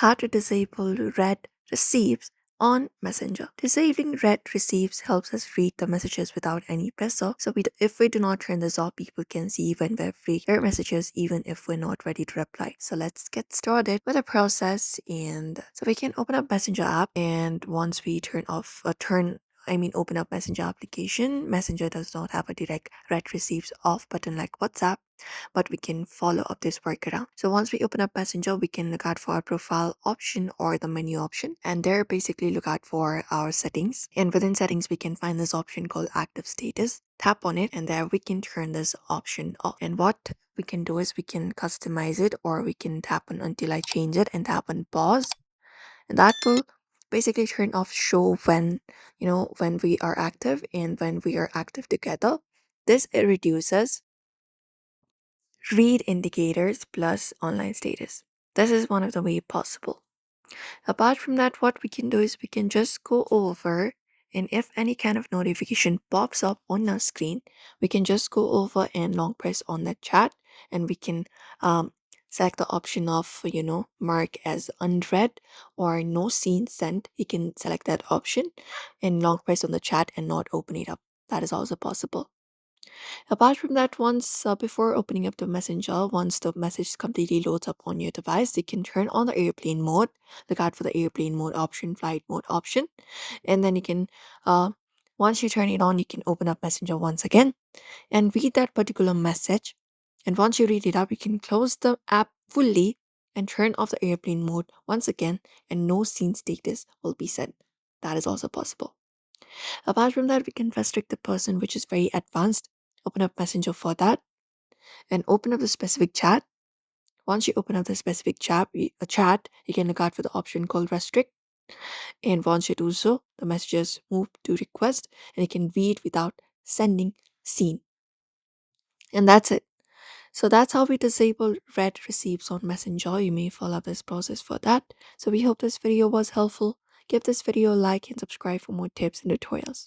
How to disable read receives on Messenger. Disabling read receives helps us read the messages without any pressure. So if we do not turn this off, people can see when we've read their messages even if we're not ready to reply. So let's get started with the process. And so we can open up Messenger app, and once we open up Messenger application. Messenger does not have a direct read receives off button like WhatsApp, but we can follow up this workaround. So once we open up Messenger, we can look out for our profile option or the menu option, and there basically look out for our settings. And within settings, we can find this option called active status. Tap on it, and there we can turn this option off. And what we can do is we can customize it, or we can tap on until I change it and tap on pause, and that will basically turn off show when we are active and when we are active together. This reduces read indicators plus online status. This is one of the way possible. Apart from that, what we can do is we can just go over, and if any kind of notification pops up on our screen, we can just go over and long press on that chat, and we can um, select the option of mark as unread or no scene sent. You can select that option and long press on the chat and not open it up. That is also possible. Apart from that, before opening up the messenger, once the message completely loads up on your device, you can turn on the airplane mode, look out for the airplane mode option, flight mode option, and then you can, uh, once you turn it on, you can open up messenger once again and read that particular message. And once you read it up, you can close the app fully and turn off the airplane mode once again, and no scene status will be set. That is also possible. Apart from that, we can restrict the person, which is very advanced. Open up Messenger for that and open up the specific chat. Once you open up the specific chat, you can look out for the option called restrict. And once you do so, the messages move to request, and you can read without sending seen. And that's it. So that's how we disable read receives on Messenger. You may follow this process for that. So we hope this video was helpful. Give this video a like and subscribe for more tips and tutorials.